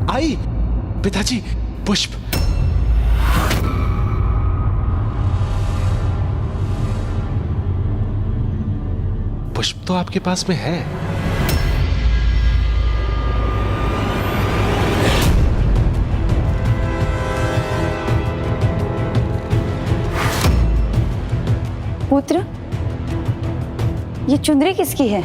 आई पिताजी, पुष्प। पुष्प तो आपके पास में है। पुत्र, ये चुंदरी किसकी है?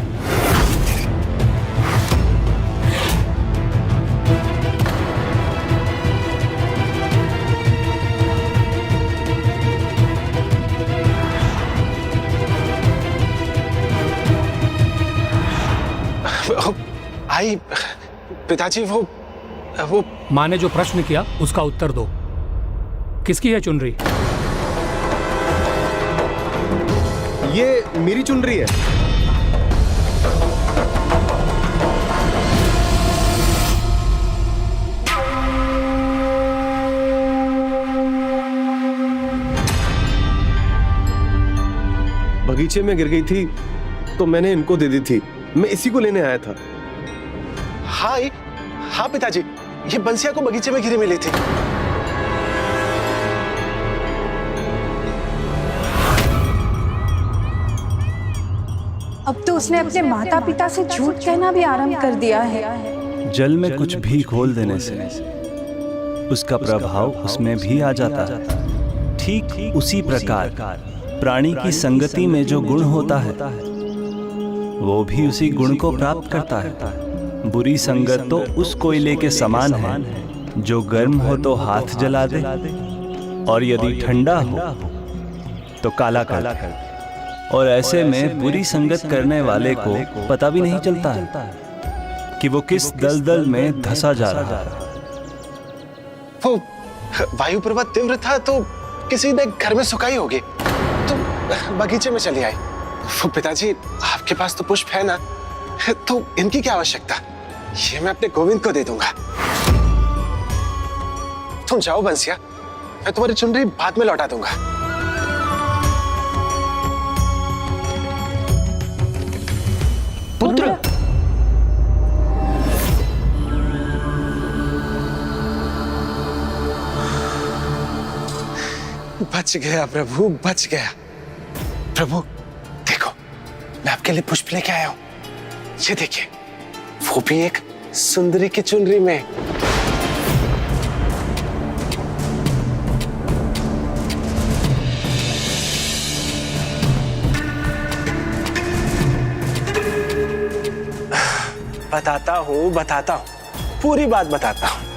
आई पिताजी, वो माँ ने जो प्रश्न किया उसका उत्तर दो। किसकी है चुनरी? ये मेरी चुनरी है। बगीचे में गिर गई थी तो मैंने इनको दे दी थी। मैं इसी को लेने आया था। हाँ पिताजी, ये बंसिया को बगीचे में गिरी मिली थी। अब तो उसने अपने माता पिता से झूठ कहना भी आरंभ कर दिया है। जल में कुछ भी घोल देने से उसका प्रभाव उसमें भी आ जाता है। ठीक उसी प्रकार प्राणी की संगति में जो गुण होता है वो भी उसी गुण को प्राप्त करता है। बुरी संगत तो उस कोयले के समान है जो गर्म हो तो हाथ जला दे और यदि ठंडा हो तो काला कर दे। और ऐसे में बुरी संगत करने वाले को पता भी नहीं चलता है कि वो किस दलदल में धंसा जा रहा है। वो वायु प्रवाह तीव्र था तो किसी ने घर में सुखाई होगी तो बगीचे में चली आई। वो पिताजी, आपके पास तो पुष्प है ना, तो इनकी क्या आवश्यकता? ये मैं अपने गोविंद को दे दूंगा। तुम जाओ बंसिया, मैं तुम्हारी चुनरी बाद में लौटा दूंगा। पुत्र, बच गया प्रभु, बच गया। प्रभु देखो, मैं आपके लिए पुष्प लेके आया हूं। ये देखिए, वो भी एक सुंदरी की चुनरी में। बताता हूं, पूरी बात बताता हूं।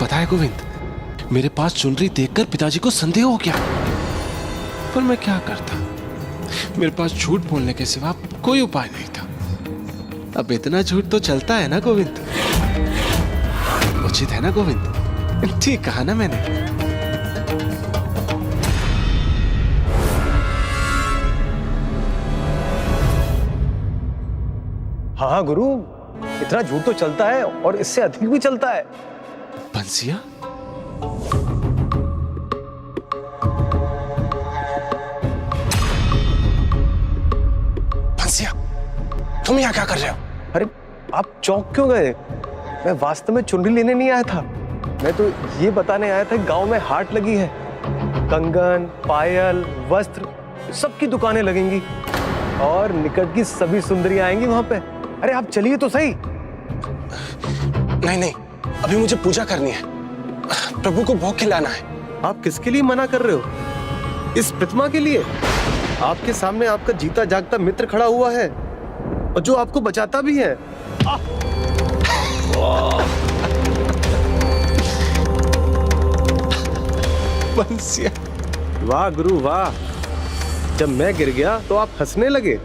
पता है गोविंद, मेरे पास चुनरी देखकर पिताजी को संदेह हो गया, पर मैं क्या करता? मेरे पास झूठ बोलने के सिवा कोई उपाय नहीं था। अब इतना झूठ तो चलता है ना गोविंद? उचित है ना गोविंद? ठीक कहा ना मैंने? हाँ गुरु, इतना झूठ तो चलता है और इससे अधिक भी चलता है। बंसिया, बंसिया, तुम यहाँ क्या कर रहे हो? अरे आप चौंक क्यों गए? मैं वास्तव में चुनरी लेने नहीं आया था। मैं तो ये बताने आया था कि गांव में हाट लगी है। कंगन, पायल, वस्त्र सबकी दुकानें लगेंगी और निकट की सभी सुंदरियां आएंगी वहां पे। अरे आप चलिए तो सही। नहीं, अभी मुझे पूजा करनी है, प्रभु को भोग खिलाना है। आप किसके लिए मना कर रहे हो? इस प्रतिमा के लिए? आपके सामने आपका जीता जागता मित्र खड़ा हुआ है और जो आपको बचाता भी है। बंसिया, वाह गुरु वाह। जब मैं गिर गया तो आप हंसने लगे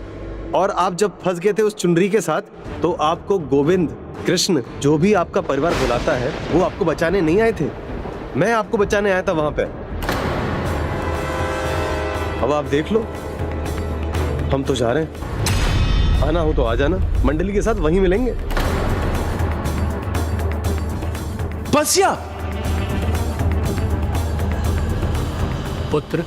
और आप जब फंस गए थे उस चुनरी के साथ तो आपको गोविंद, कृष्ण, जो भी आपका परिवार बुलाता है वो आपको बचाने नहीं आए थे। मैं आपको बचाने आया था वहां पे। अब आप देख लो, हम तो जा रहे हैं। आना हो तो आ जाना, मंडली के साथ वहीं मिलेंगे। बंसिया, पुत्र,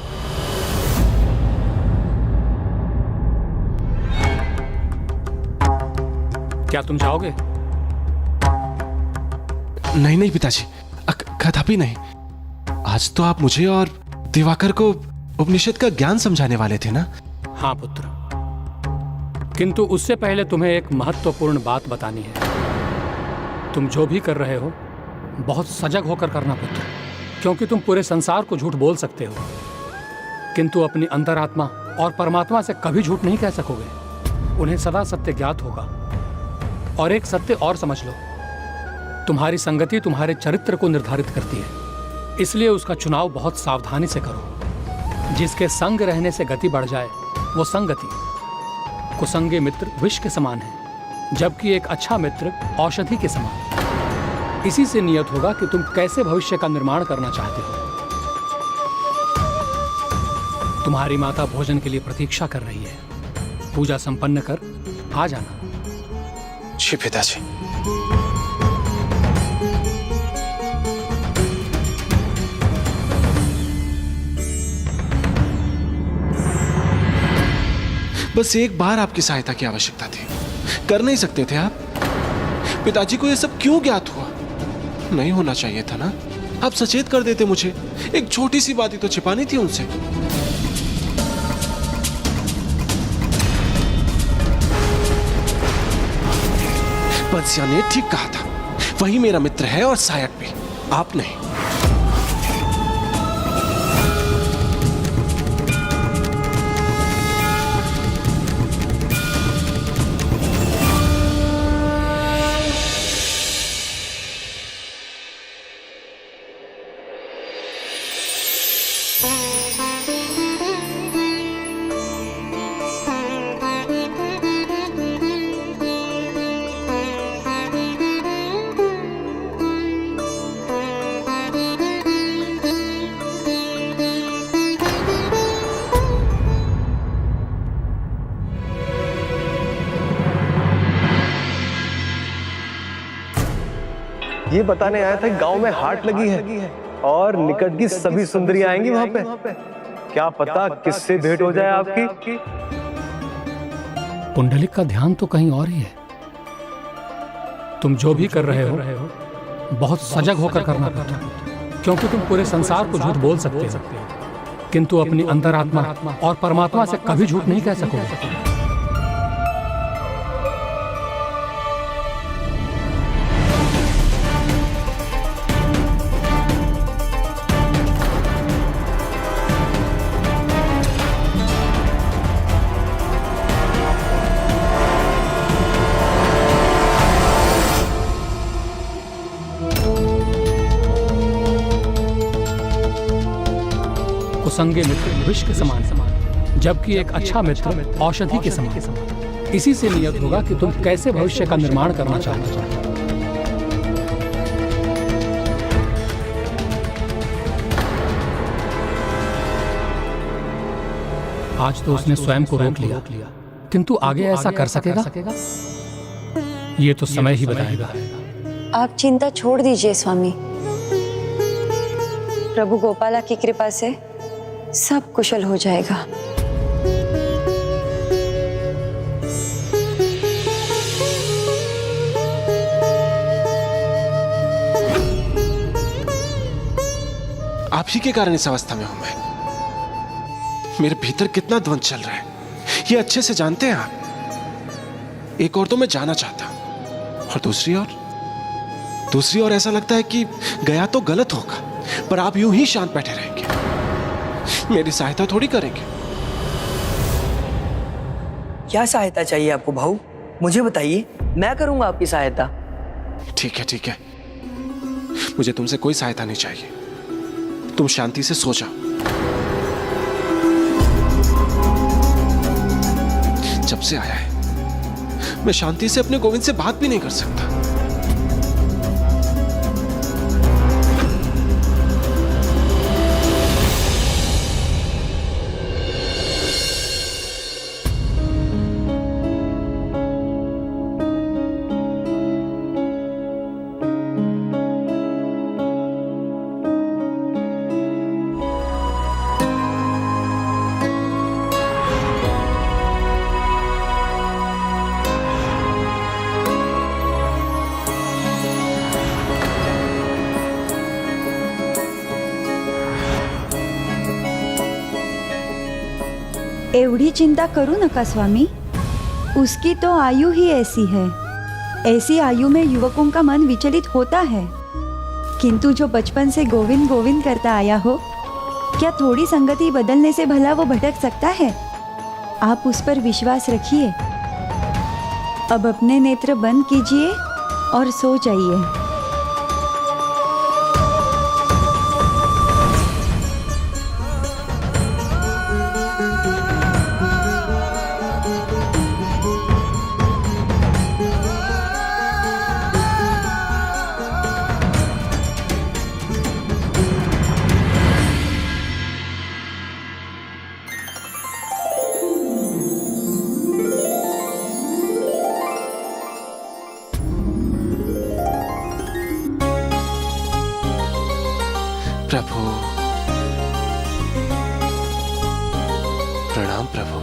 क्या तुम जाओगे? नहीं नहीं पिताजी, कदापि नहीं। आज तो आप मुझे और दिवाकर को उपनिषद का ज्ञान समझाने वाले थे ना? हाँ पुत्र, किंतु उससे पहले तुम्हें एक महत्वपूर्ण बात बतानी है। तुम जो भी कर रहे हो बहुत सजग होकर करना पुत्र, क्योंकि तुम पूरे संसार को झूठ बोल सकते हो किंतु अपनी अंतरात्मा और परमात्मा से कभी झूठ नहीं कह सकोगे। उन्हें सदा सत्य ज्ञात होगा। और एक सत्य और समझ लो, तुम्हारी संगति तुम्हारे चरित्र को निर्धारित करती है, इसलिए उसका चुनाव बहुत सावधानी से करो। जिसके संग रहने से गति बढ़ जाए वो संगति। कुसंगे मित्र विष के समान है, जबकि एक अच्छा मित्र औषधि के समान। इसी से नियत होगा कि तुम कैसे भविष्य का निर्माण करना चाहते हो। तुम्हारी माता भोजन के लिए प्रतीक्षा कर रही है। पूजा संपन्न कर आ जाना। जी पिताजी। बस एक बार आपकी सहायता की आवश्यकता थी। कर नहीं सकते थे आप? पिताजी को यह सब क्यों ज्ञात हुआ? नहीं होना चाहिए था ना? आप सचेत कर देते मुझे। एक छोटी सी बात ही तो छिपानी थी उनसे। बंसिया ने ठीक कहा था, वही मेरा मित्र है और सहायक भी, आप नहीं। ये बताने आया था गांव में हाट लगी है और निकट की सभी सुंदरियां आएंगी वहां पे। क्या पता किससे भेंट हो जाए आपकी। पुंडलिक का ध्यान तो कहीं और ही है। तुम जो भी कर रहे हो बहुत सजग होकर करना पड़ता, क्योंकि तुम पूरे संसार को झूठ बोल सकते हो किंतु अपनी अंतरात्मा और परमात्मा से कभी झूठ नहीं कह सकोगे। कुसंगे मित्र विष के समान, जबकि एक अच्छा मित्र औषधि के समान। इसी से नियत होगा कि तुम कैसे भविष्य का निर्माण करना चाहते हो। आज तो उसने स्वयं को रोक लिया, किंतु आगे ऐसा कर सकेगा? ये तो समय ही बताएगा। आप चिंता छोड़ दीजिए स्वामी। प्रभु गोपाला की कृपा से सब कुशल हो जाएगा। आप ही के कारण इस अवस्था में हूं मैं। मेरे भीतर कितना द्वंद चल रहा है ये अच्छे से जानते हैं आप। एक और तो मैं जाना चाहता हूं और दूसरी ओर ऐसा लगता है कि गया तो गलत होगा, पर आप यूं ही शांत बैठे रहेंगे, मेरी सहायता थोड़ी करेंगे। क्या सहायता चाहिए आपको भाऊ? मुझे बताइए, मैं करूंगा आपकी सहायता। ठीक है, मुझे तुमसे कोई सहायता नहीं चाहिए। तुम शांति से सो जाओ। जब से आया है मैं शांति से अपने गोविंद से बात भी नहीं कर सकता। एवढी चिंता करू नका स्वामी, उसकी तो आयु ही ऐसी है। ऐसी आयु में युवकों का मन विचलित होता है, किंतु जो बचपन से गोविंद गोविंद करता आया हो, क्या थोड़ी संगति बदलने से भला वो भटक सकता है? आप उस पर विश्वास रखिए। अब अपने नेत्र बंद कीजिए और सो जाइए। प्रभु, प्रणाम प्रभु।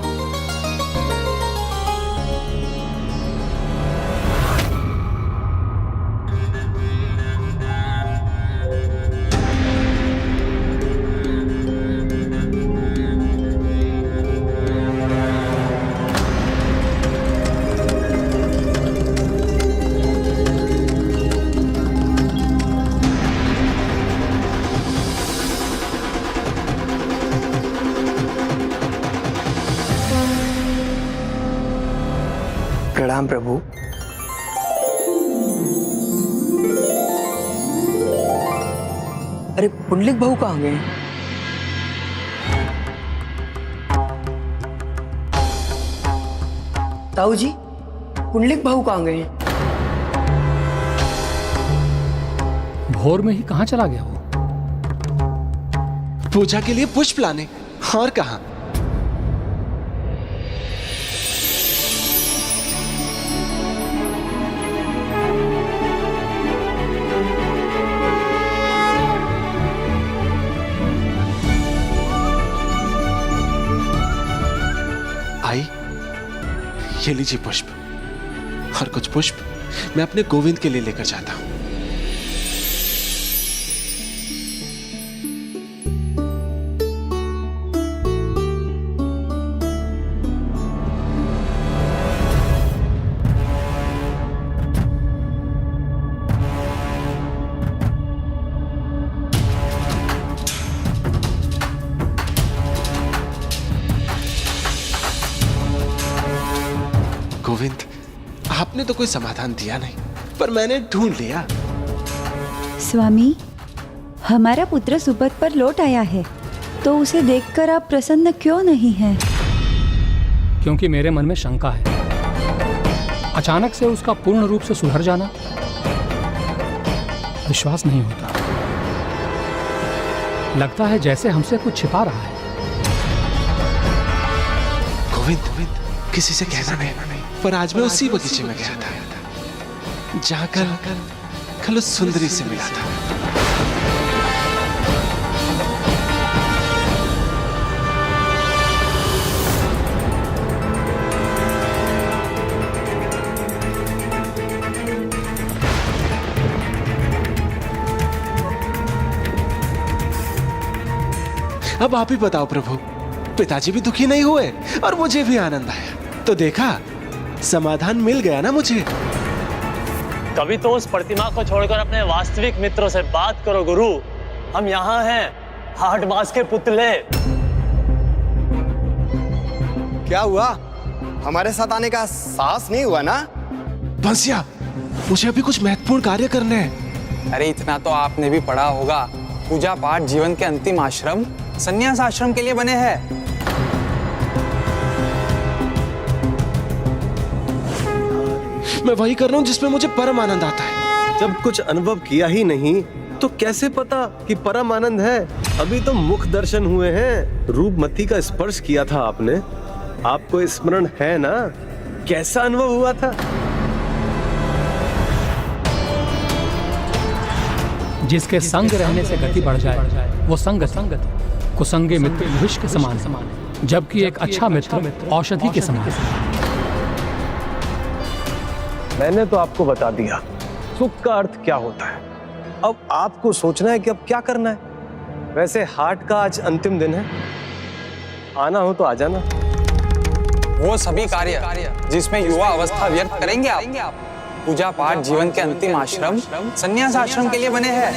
प्रणाम प्रभु। अरे पुंडलिक बहू कहाँ गए? ताऊ जी, पुंडलिक बहू कहाँ गए? भोर में ही कहाँ चला गया वो? पूजा के लिए पुष्प लाने, और कहाँ? आई, ये लीजिए पुष्प, और कुछ पुष्प मैं अपने गोविंद के लिए लेकर जाता हूं। गोविंद, आपने तो कोई समाधान दिया नहीं, पर मैंने ढूंढ लिया। स्वामी, हमारा पुत्र सुपथ पर लौट आया है, तो उसे देखकर आप प्रसन्न क्यों नहीं हैं? क्योंकि मेरे मन में शंका है। अचानक से उसका पूर्ण रूप से सुधर जाना विश्वास नहीं होता। लगता है जैसे हमसे कुछ छिपा रहा है। गोविंद, किसी से कहना नहीं, पर आज मैं उसी बगीचे में गया था जहां कल उस सुंदरी से मिला था। अब आप ही बताओ प्रभु, पिताजी भी दुखी नहीं हुए और मुझे भी आनंद आया, तो देखा समाधान मिल गया ना मुझे। कभी तो उस प्रतिमा को छोड़कर अपने वास्तविक मित्रों से बात करो गुरु। हम यहाँ हैं, हाटबाज के पुतले। क्या हुआ? हमारे साथ आने का साहस नहीं हुआ ना? बंसिया, मुझे अभी कुछ महत्वपूर्ण कार्य करने हैं। अरे इतना तो आपने भी पढ़ा होगा, पूजा पाठ जीवन के अंतिम आश्रम संन्यास आश्रम के लिए बने हैं। मैं वही कर रहा हूँ जिसमें मुझे परम आनंद आता है। जब कुछ अनुभव किया ही नहीं तो कैसे पता कि परम आनंद है? अभी तो मुख दर्शन हुए हैं, रूपमती का स्पर्श किया था आपने। आपको स्मरण है ना कैसा अनुभव हुआ था? जिसके संग रहने से गति बढ़ जाए वो संगति, कुसंगे मित्र विष के समान है, जबकि एक अच्छा मित्र औषधि के समान है। मैंने तो आपको बता दिया सुख का अर्थ क्या होता है। अब आपको सोचना है कि अब क्या करना है। वैसे हाट का आज अंतिम दिन है, आना हो तो आ जाना। वो सभी कार्य जिसमें युवा अवस्था व्यर्थ करेंगे आप। पूजा पाठ जीवन के अंतिम आश्रम संन्यास आश्रम के लिए बने हैं।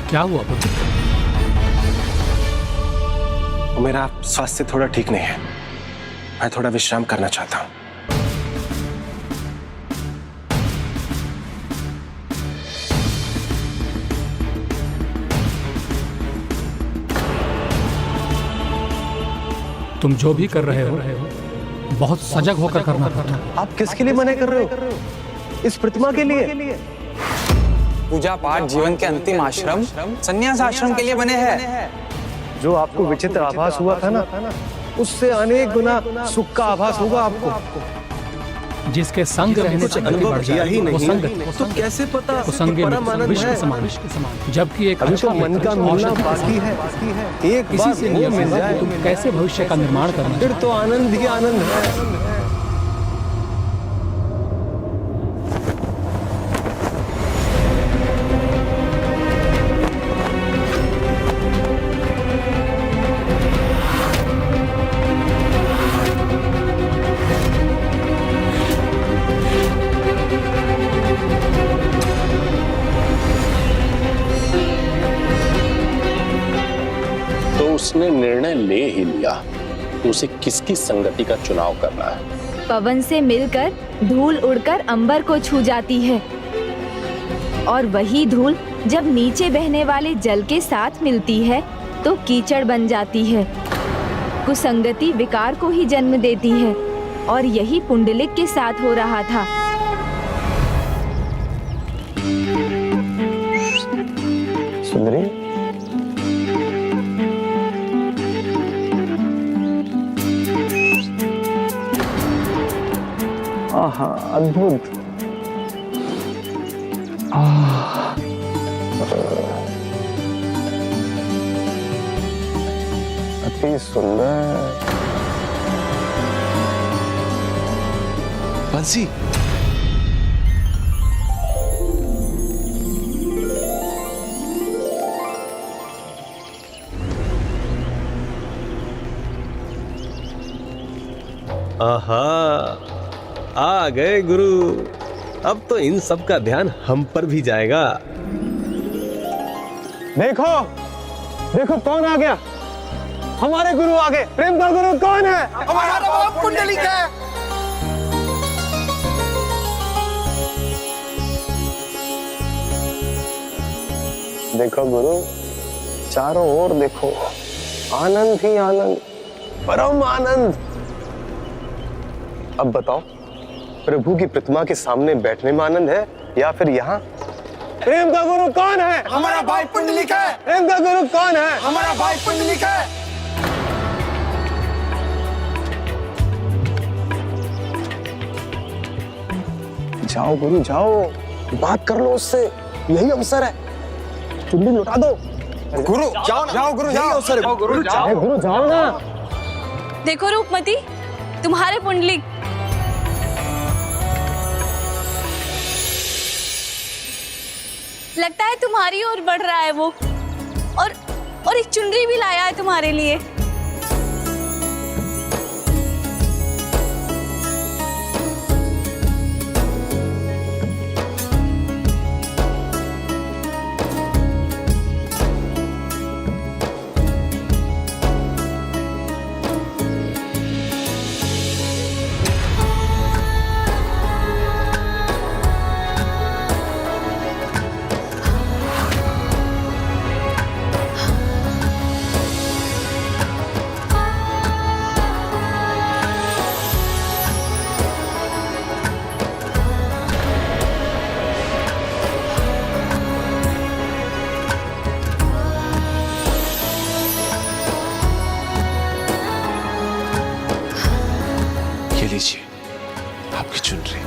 क्या हुआ पुत्र? मेरा स्वास्थ्य थोड़ा ठीक नहीं है, मैं थोड़ा विश्राम करना चाहता हूँ। तुम जो भी कर रहे हो बहुत सजग होकर करना पड़ता। आप किसके लिए मना कर रहे हो? इस प्रतिमा के लिए? पूजा पाठ जीवन के अंतिम आश्रम संन्यास आश्रम के लिए बने हैं। जो आपको विचित्र आभास हुआ था ना, उससे अनेक गुना सुख का आभास होगा आपको। जिसके संग रहने से गति बढ़ जाए वो संग तो कैसे पता वो संग परम आनंद विश्व है? समान, जबकि एक अभी तो अच्छा मन का व्यक्ति मिलना औषधि बाकी है। एक किसी बार से वो नियम मिल होगा जाए कि तुम कैसे भविष्य का निर्माण करना फिर तो आनंद ही आनंद है। उसने निर्णय ले ही लिया कि उसे किसकी संगति का चुनाव करना है। पवन से मिलकर धूल उड़कर अंबर को छू जाती है और वही धूल जब नीचे बहने वाले जल के साथ मिलती है तो कीचड़ बन जाती है। कुसंगति विकार को ही जन्म देती है और यही पुंडलिक के साथ हो रहा था। सुंदरी, आहा, अद्भुत। अति सुंदर। बंसी, आहा, आ गए गुरु। अब तो इन सब का ध्यान हम पर भी जाएगा। देखो देखो कौन आ गया, हमारे गुरु आ गए। प्रेम का गुरु कौन है? हमारा पुंडलिक है। देखो गुरु, चारों ओर देखो, आनंद ही आनंद, परम आनंद। अब बताओ, प्रभु की प्रतिमा के सामने बैठने में आनंद है या फिर यहाँ? प्रेम का गुरु कौन है? हमारा भाई पुंडलिक है। प्रेम का गुरु कौन है? हमारा भाई पुंडलिक है। जाओ गुरु जाओ, बात कर लो उससे, यही अवसर है। चुंडी लुटा दो। गुरु जाओ ना, जाओ गुरु जाओ, अवसर है। गुरु जाओ ना। देखो रूपमती, तुम्हारे पुंडलिक। लगता है तुम्हारी ओर बढ़ रहा है वो, और एक चुनरी भी लाया है तुम्हारे लिए। ये लीजिए आपकी चुनरी।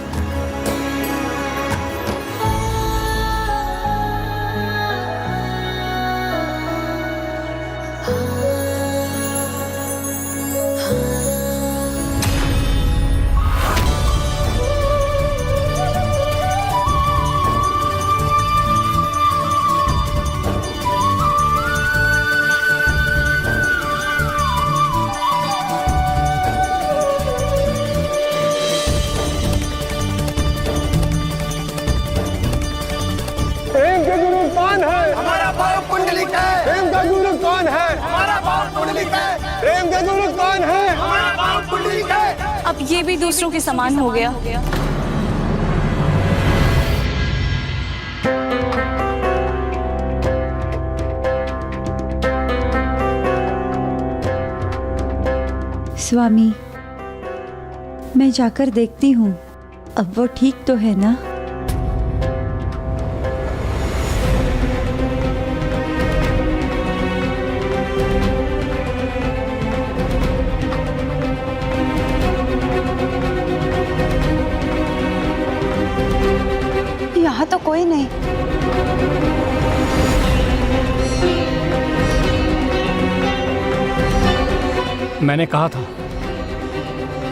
प्रेम का गुरु कौन है? हमारा भाव पुंडलिक है। प्रेम का गुरु कौन है? हमारा भाव पुंडलिक है। प्रेम का गुरु कौन है? हमारा भाव पुंडलिक है। अब ये भी दूसरों के समान हो गया। स्वामी, मैं जाकर देखती हूँ, अब वो ठीक तो है ना? यहाँ तो कोई नहीं। मैंने कहा था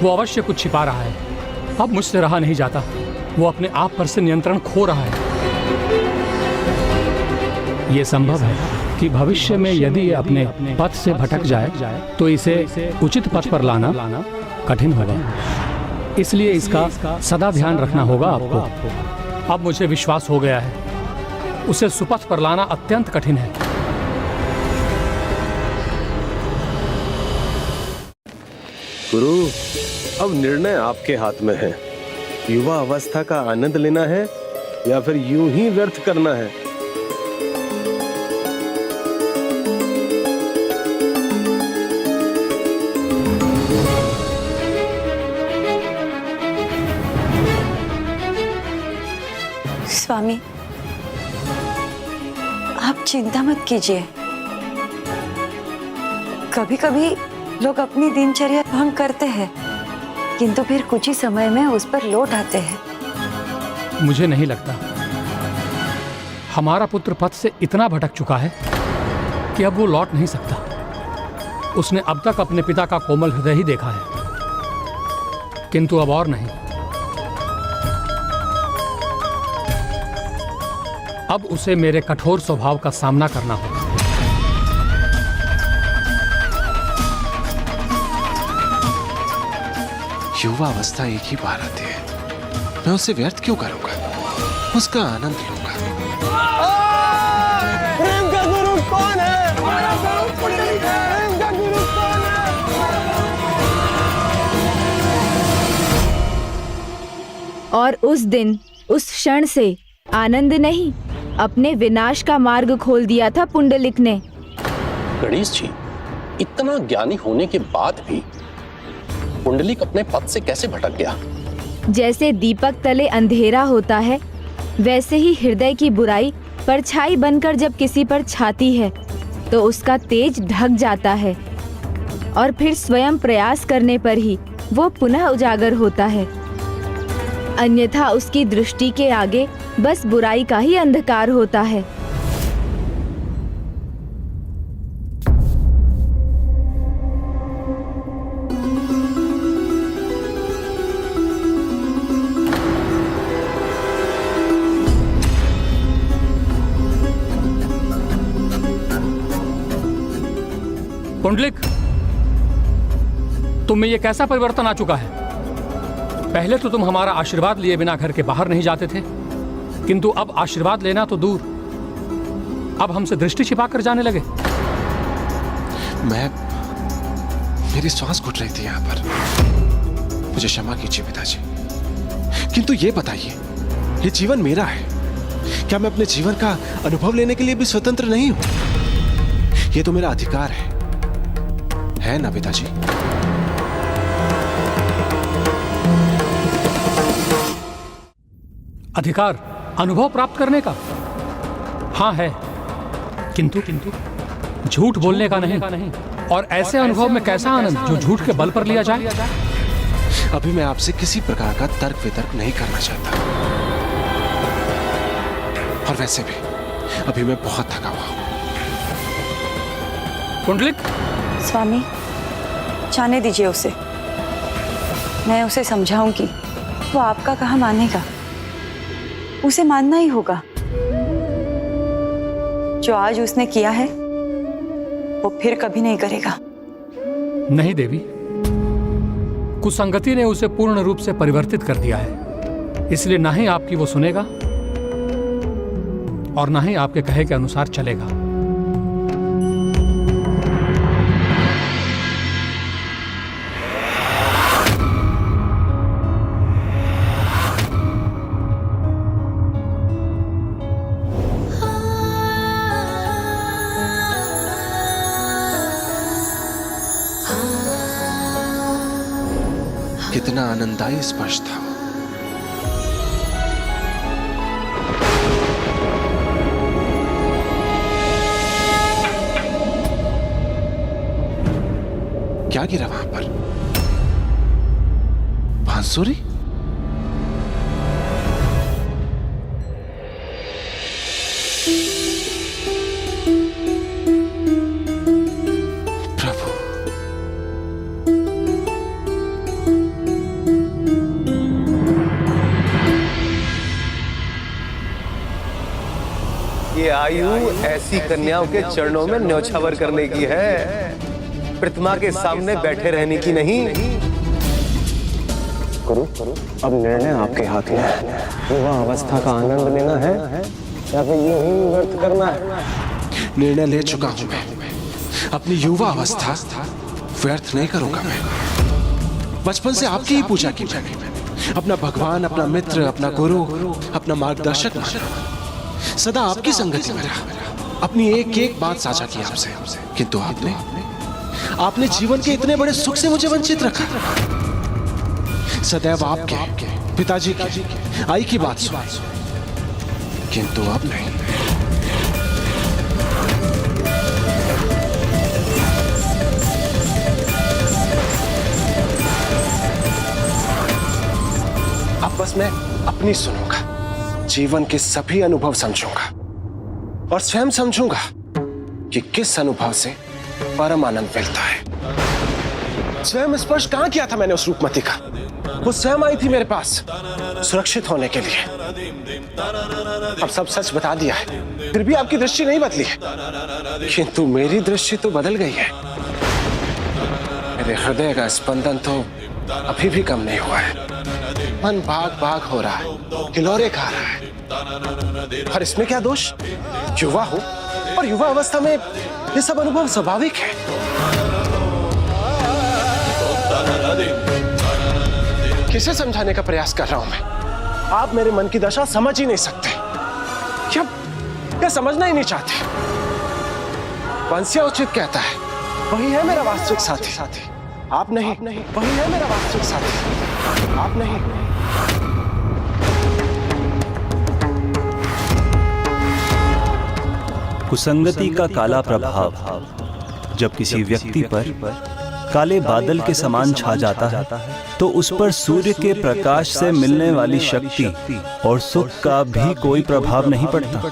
वो अवश्य कुछ छिपा रहा है। अब मुझसे रहा नहीं जाता। वो अपने आप पर से नियंत्रण खो रहा है। ये संभव है कि भविष्य में यदि ये अपने पथ से भटक जाए तो इसे उचित पथ पर लाना कठिन होगा। इसलिए इसका सदा ध्यान रखना होगा आपको। अब मुझे विश्वास हो गया है, उसे सुपथ पर लाना अत्यंत कठिन है। गुरु, अब निर्णय आपके हाथ में है। युवा अवस्था का आनंद लेना है या फिर यूं ही व्यर्थ करना है? स्वामी, आप चिंता मत कीजिए। कभी कभी लोग अपनी दिनचर्या भंग करते हैं, किंतु फिर कुछ ही समय में उस पर लौट आते हैं। मुझे नहीं लगता। हमारा पुत्र पथ से इतना भटक चुका है कि अब वो लौट नहीं सकता। उसने अब तक अपने पिता का कोमल हृदय ही देखा है, किंतु अब और नहीं। अब उसे मेरे कठोर स्वभाव का सामना करना होगा। युवा अवस्था एक ही बार आती है, मैं उसे व्यर्थ क्यों करूंगा? उसका आनंद लूंगा। प्रेम का गुरु कौन है? हमारा भाव पुंडलिक है। प्रेम का गुरु कौन है? और उस दिन, उस क्षण से आनंद नहीं, अपने विनाश का मार्ग खोल दिया था पुंडलिक ने। गणेश जी, इतना ज्ञानी होने के बाद भी पुंडलिक अपने पथ से कैसे भटक गया? जैसे दीपक तले अंधेरा होता है, वैसे ही हृदय की बुराई परछाई बनकर जब किसी पर छाती है तो उसका तेज ढक जाता है और फिर स्वयं प्रयास करने पर ही वो पुनः उजागर होता है। अन्यथा उसकी दृष्टि के आगे बस बुराई का ही अंधकार होता है। पुंडलिक, तुम में ये कैसा परिवर्तन आ चुका है? पहले तो तुम हमारा आशीर्वाद लिए बिना घर के बाहर नहीं जाते थे, किंतु अब आशीर्वाद लेना तो दूर, अब हमसे दृष्टि छिपा कर जाने लगे। मेरी सांस घुट रही थी यहाँ पर। मुझे क्षमा कीजिए पिताजी, किंतु ये बताइए, ये जीवन मेरा है, क्या मैं अपने जीवन का अनुभव लेने के लिए भी स्वतंत्र नहीं हूं? ये तो मेरा अधिकार है ना पिताजी? अधिकार अनुभव प्राप्त करने का? हाँ है, किंतु झूठ बोलने का नहीं। और ऐसे अनुभव में कैसा आनंद जो झूठ के बल पर लिया जाए? अभी मैं आपसे किसी प्रकार का तर्क वितर्क नहीं करना चाहता। और वैसे भी अभी मैं बहुत थका हुआ हूं। कुंडलिक, स्वामी, जाने दीजिए उसे। मैं उसे समझाऊंगी, वो आपका कहा मानेगा। उसे मानना ही होगा। जो आज उसने किया है वो फिर कभी नहीं करेगा। नहीं देवी, कुसंगति ने उसे पूर्ण रूप से परिवर्तित कर दिया है, इसलिए ना ही आपकी वो सुनेगा और ना ही आपके कहे के अनुसार चलेगा। कितना आनंददायी स्पर्श था। क्या गिरा वहां पर? बांसुरी? प्रभु, ये आयु ऐसी कन्याओं के चरणों में न्यौछावर करने की है, प्रतिमा के सामने बैठे रहने की नहीं। गुरु, अब निर्णय आपके हाथ में है। युवा अवस्था का आनंद लेना है या फिर यूं ही व्यर्थ करना है? निर्णय ले चुका हूं मैं। अपनी युवा अवस्था व्यर्थ नहीं करूंगा मैं। बचपन से आपकी ही पूजा की मैंने। अपना भगवान, अपना मित्र, अपना गुरु, अपना मार्गदर्शक माना। सदा आपकी संगति में रहा। अपनी एक एक बात साझा की आपसे, किंतु आपने जीवन के इतने बड़े सुख से मुझे वंचित रखा। सदैव आपके पिताजी की, आई की बात सुनी, किंतु अब नहीं। अब बस मैं अपनी सुनूंगा, जीवन के सभी अनुभव समझूंगा और स्वयं समझूंगा कि किस अनुभव से परम आनंद मिलता है। स्वयं स्पर्श कहां किया था मैंने उस रूपमती का? वो स्वयं आई थी मेरे पास सुरक्षित होने के लिए। अब सब सच बता दिया है, फिर भी आपकी दृष्टि नहीं बदली है, किंतु मेरी दृष्टि तो बदल गई है। मेरे हृदय का स्पंदन तो अभी भी कम नहीं हुआ है। मन भाग भाग हो रहा है, हिलोरे खा रहा है। और इसमें क्या दोष? युवा हूं और युवा अवस्था में ये सब अनुभव स्वाभाविक है। किसे समझाने का प्रयास कर रहा हूं मैं? आप मेरे मन की दशा समझ ही नहीं सकते, क्या समझना ही नहीं चाहते। वंश्य उचित कहता है, वही है मेरा वास्तविक साथी। आप नहीं, वही है मेरा वास्तविक साथी, आप नहीं। कुसंगति का काला प्रभाव जब किसी व्यक्ति पर काले बादल के समान छा जाता है, तो उस पर सूर्य के प्रकाश से मिलने वाली शक्ति और सुख का भी कोई प्रभाव नहीं पड़ता।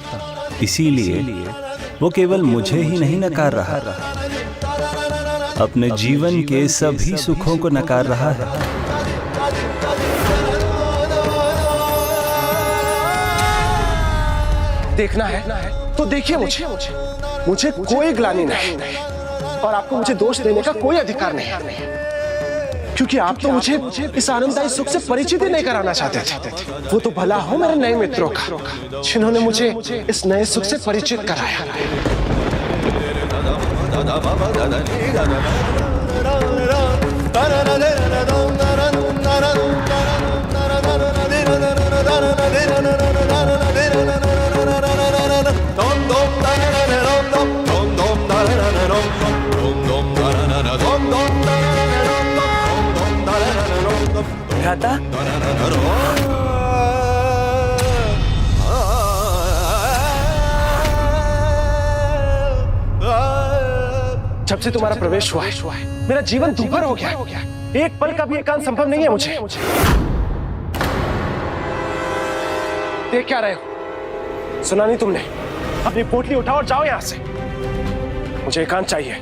इसीलिए वो केवल मुझे ही नहीं नकार रहा, अपने जीवन के सभी सुखों को नकार रहा है। देखना है तो देखिए मुझे कोई ग्लानि नहीं, और आपको मुझे दोष देने का कोई अधिकार नहीं, क्योंकि आप तो मुझे इस आनंददायी सुख से परिचित ही नहीं कराना चाहते थे। वो तो भला हो मेरे नए मित्रों का, जिन्होंने मुझे इस नए सुख से परिचित कराया। भ्राता, जब से तुम्हारा प्रवेश हुआ है, मेरा जीवन दुभर हो गया है। एक पल का भी एकांत संभव नहीं है मुझे। देख क्या रहे हो? सुना नहीं तुमने? अपनी पोटली उठाओ और जाओ यहां से। मुझे एकांत चाहिए।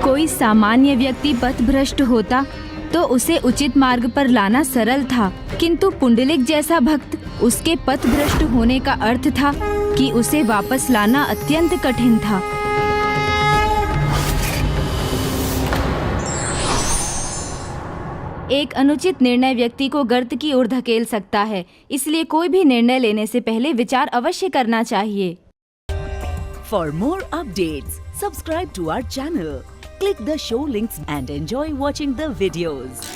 कोई सामान्य व्यक्ति पथभ्रष्ट होता तो उसे उचित मार्ग पर लाना सरल था, किंतु पुंडलिक जैसा भक्त, उसके पथभ्रष्ट होने का अर्थ था कि उसे वापस लाना अत्यंत कठिन था। एक अनुचित निर्णय व्यक्ति को गर्त की ओर धकेल सकता है, इसलिए कोई भी निर्णय लेने से पहले विचार अवश्य करना चाहिए। For more updates, subscribe to our channel, click the show links and enjoy watching the videos.